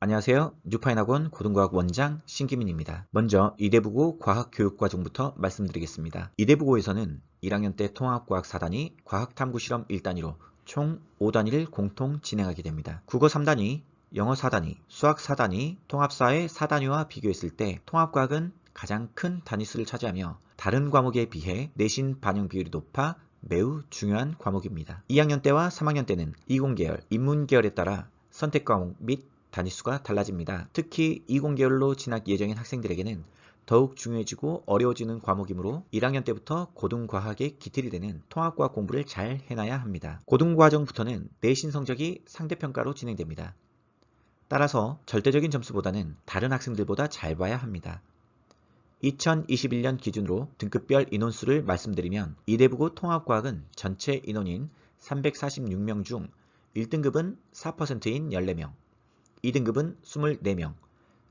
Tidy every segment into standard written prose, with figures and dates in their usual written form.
안녕하세요. 뉴파인학원 고등과학 원장 신기민입니다. 먼저 이대부고 과학교육과정부터 말씀드리겠습니다. 이대부고에서는 1학년 때 통합과학 4단위, 과학탐구실험 1단위로 총 5단위를 공통 진행하게 됩니다. 국어 3단위, 영어 4단위, 수학 4단위, 통합사회 4단위와 비교했을 때 통합과학은 가장 큰 단위수를 차지하며 다른 과목에 비해 내신 반영 비율이 높아 매우 중요한 과목입니다. 2학년 때와 3학년 때는 이공계열, 인문계열에 따라 선택 과목 및 단위수가 달라집니다. 특히 이공계열로 진학 예정인 학생들에게는 더욱 중요해지고 어려워지는 과목이므로 1학년 때부터 고등과학의 기틀이 되는 통합과학 공부를 잘 해놔야 합니다. 고등과정부터는 내신 성적이 상대평가로 진행됩니다. 따라서 절대적인 점수보다는 다른 학생들보다 잘 봐야 합니다. 2021년 기준으로 등급별 인원수를 말씀드리면 이대부고 통합과학은 전체 인원인 346명 중 1등급은 4%인 14명, 2등급은 24명,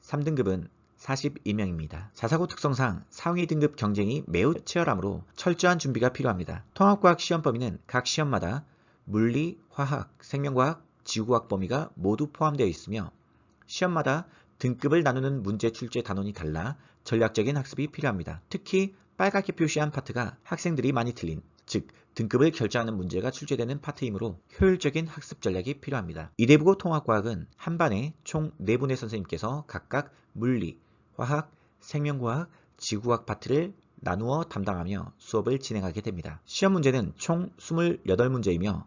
3등급은 42명입니다. 자사고 특성상 상위 등급 경쟁이 매우 치열하므로 철저한 준비가 필요합니다. 통합과학 시험 범위는 각 시험마다 물리, 화학, 생명과학, 지구과학 범위가 모두 포함되어 있으며 시험마다 등급을 나누는 문제 출제 단원이 달라 전략적인 학습이 필요합니다. 특히 빨갛게 표시한 파트가 학생들이 많이 틀린, 즉 등급을 결정하는 문제가 출제되는 파트이므로 효율적인 학습 전략이 필요합니다. 이대부고 통합과학은 한 반에 총 4분의 선생님께서 각각 물리, 화학, 생명과학, 지구과학 파트를 나누어 담당하며 수업을 진행하게 됩니다. 시험 문제는 총 28문제이며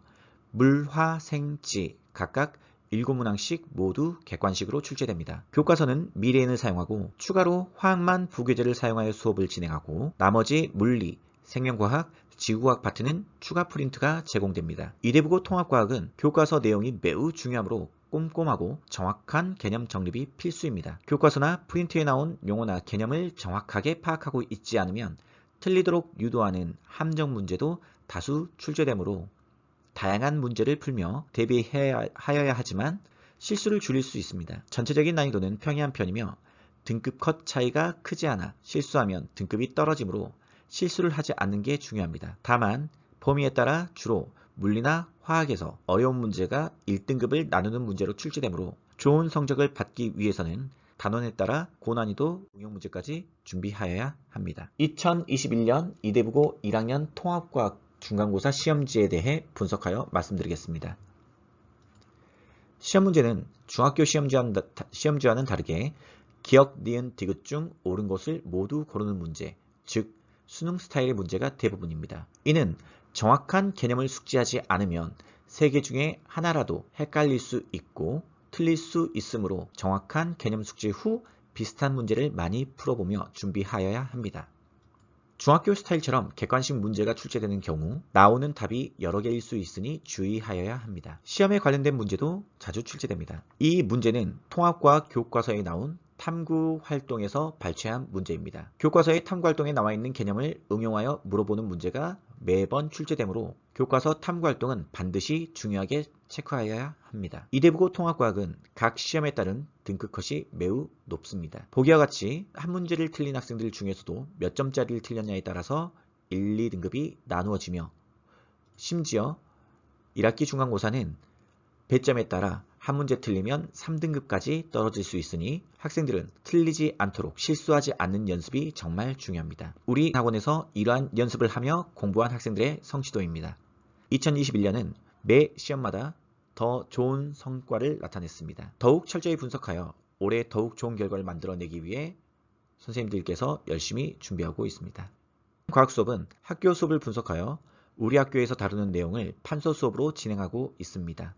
물, 화, 생, 지 각각 7문항씩 모두 객관식으로 출제됩니다. 교과서는 미래인을 사용하고 추가로 화학만 부교재를 사용하여 수업을 진행하고 나머지 물리, 생명과학, 지구과학 파트는 추가 프린트가 제공됩니다. 이대부고 통합과학은 교과서 내용이 매우 중요하므로 꼼꼼하고 정확한 개념 정립이 필수입니다. 교과서나 프린트에 나온 용어나 개념을 정확하게 파악하고 있지 않으면 틀리도록 유도하는 함정 문제도 다수 출제되므로 다양한 문제를 풀며 대비하여야 하지만 실수를 줄일 수 있습니다. 전체적인 난이도는 평이한 편이며 등급 컷 차이가 크지 않아 실수하면 등급이 떨어지므로 실수를 하지 않는 게 중요합니다. 다만 범위에 따라 주로 물리나 화학에서 어려운 문제가 1등급을 나누는 문제로 출제되므로 좋은 성적을 받기 위해서는 단원에 따라 고난이도 응용 문제까지 준비하여야 합니다. 2021년 이대부고 1학년 통합과학 중간고사 시험지에 대해 분석하여 말씀드리겠습니다. 시험 문제는 중학교 시험지와는 다르게 기억, 니은, 디귿 중 옳은 것을 모두 고르는 문제, 즉 수능 스타일의 문제가 대부분입니다. 이는 정확한 개념을 숙지하지 않으면 3개 중에 하나라도 헷갈릴 수 있고 틀릴 수 있으므로 정확한 개념 숙지 후 비슷한 문제를 많이 풀어보며 준비하여야 합니다. 중학교 스타일처럼 객관식 문제가 출제되는 경우 나오는 답이 여러 개일 수 있으니 주의하여야 합니다. 시험에 관련된 문제도 자주 출제됩니다. 이 문제는 통합과학 교과서에 나온 탐구 활동에서 발췌한 문제입니다. 교과서의 탐구 활동에 나와 있는 개념을 응용하여 물어보는 문제가 매번 출제되므로 교과서 탐구 활동은 반드시 중요하게 체크하여야 합니다. 이대부고 통합과학은 각 시험에 따른 등급 컷이 매우 높습니다. 보기와 같이 한 문제를 틀린 학생들 중에서도 몇 점짜리를 틀렸냐에 따라서 1, 2등급이 나누어지며 심지어 1학기 중간고사는 배점에 따라 한 문제 틀리면 3등급까지 떨어질 수 있으니 학생들은 틀리지 않도록 실수하지 않는 연습이 정말 중요합니다. 우리 학원에서 이러한 연습을 하며 공부한 학생들의 성취도입니다. 2021년은 매 시험마다 더 좋은 성과를 나타냈습니다. 더욱 철저히 분석하여 올해 더욱 좋은 결과를 만들어내기 위해 선생님들께서 열심히 준비하고 있습니다. 과학 수업은 학교 수업을 분석하여 우리 학교에서 다루는 내용을 판서 수업으로 진행하고 있습니다.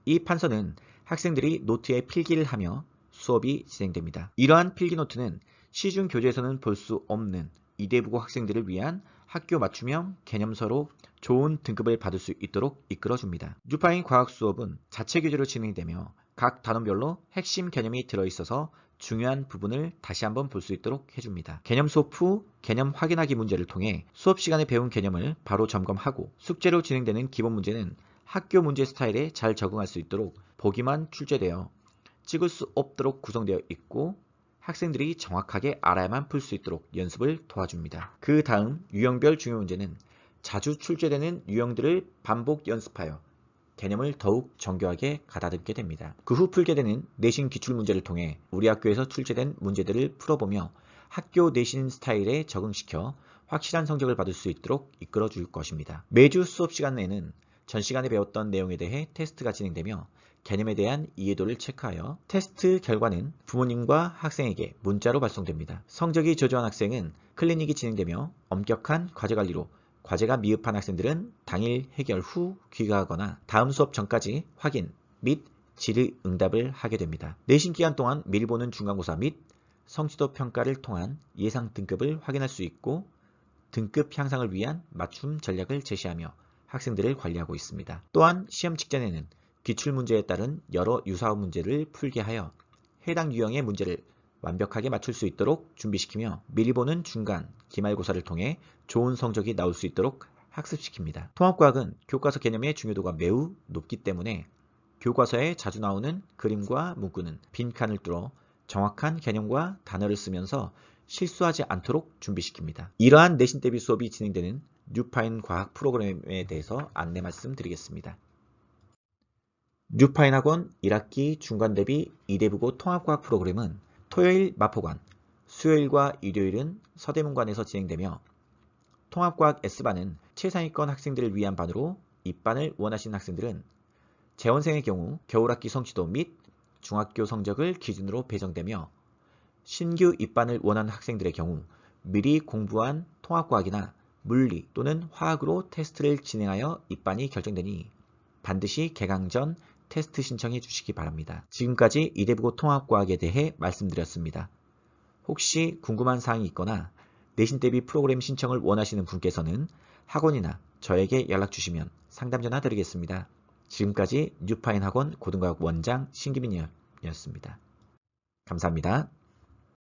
이 판서는 학생들이 노트에 필기를 하며 수업이 진행됩니다. 이러한 필기 노트는 시중 교재에서는 볼 수 없는 이대부고 학생들을 위한 학교 맞춤형 개념서로 좋은 등급을 받을 수 있도록 이끌어줍니다. 뉴파인 과학 수업은 자체 교재로 진행되며 각 단원별로 핵심 개념이 들어있어서 중요한 부분을 다시 한번 볼 수 있도록 해줍니다. 개념 수업 후 개념 확인하기 문제를 통해 수업 시간에 배운 개념을 바로 점검하고 숙제로 진행되는 기본 문제는 학교 문제 스타일에 잘 적응할 수 있도록 보기만 출제되어 찍을 수 없도록 구성되어 있고 학생들이 정확하게 알아야만 풀 수 있도록 연습을 도와줍니다. 그 다음 유형별 중요 문제는 자주 출제되는 유형들을 반복 연습하여 개념을 더욱 정교하게 가다듬게 됩니다. 그 후 풀게 되는 내신 기출문제를 통해 우리 학교에서 출제된 문제들을 풀어보며 학교 내신 스타일에 적응시켜 확실한 성적을 받을 수 있도록 이끌어 줄 것입니다. 매주 수업 시간에는 전 시간에 배웠던 내용에 대해 테스트가 진행되며 개념에 대한 이해도를 체크하여 테스트 결과는 부모님과 학생에게 문자로 발송됩니다. 성적이 저조한 학생은 클리닉이 진행되며 엄격한 과제관리로 과제가 미흡한 학생들은 당일 해결 후 귀가하거나 다음 수업 전까지 확인 및 질의응답을 하게 됩니다. 내신 기간 동안 미리 보는 중간고사 및 성취도 평가를 통한 예상 등급을 확인할 수 있고 등급 향상을 위한 맞춤 전략을 제시하며 학생들을 관리하고 있습니다. 또한 시험 직전에는 기출문제에 따른 여러 유사화 문제를 풀게 하여 해당 유형의 문제를 완벽하게 맞출 수 있도록 준비시키며 미리 보는 중간, 기말고사를 통해 좋은 성적이 나올 수 있도록 학습시킵니다. 통합과학은 교과서 개념의 중요도가 매우 높기 때문에 교과서에 자주 나오는 그림과 문구는 빈칸을 뚫어 정확한 개념과 단어를 쓰면서 실수하지 않도록 준비시킵니다. 이러한 내신 대비 수업이 진행되는 뉴파인 과학 프로그램에 대해서 안내 말씀드리겠습니다. 뉴파인 학원 1학기 중간대비 2대부고 통합과학 프로그램은 토요일 마포관, 수요일과 일요일은 서대문관에서 진행되며 통합과학 S반은 최상위권 학생들을 위한 반으로 입반을 원하시는 학생들은 재원생의 경우 겨울학기 성취도 및 중학교 성적을 기준으로 배정되며 신규 입반을 원하는 학생들의 경우 미리 공부한 통합과학이나 물리 또는 화학으로 테스트를 진행하여 입반이 결정되니 반드시 개강 전 테스트 신청해 주시기 바랍니다. 지금까지 이대부고 통합과학에 대해 말씀드렸습니다. 혹시 궁금한 사항이 있거나 내신 대비 프로그램 신청을 원하시는 분께서는 학원이나 저에게 연락 주시면 상담 전화 드리겠습니다. 지금까지 뉴파인 학원 고등과학 원장 신기민이었습니다. 감사합니다.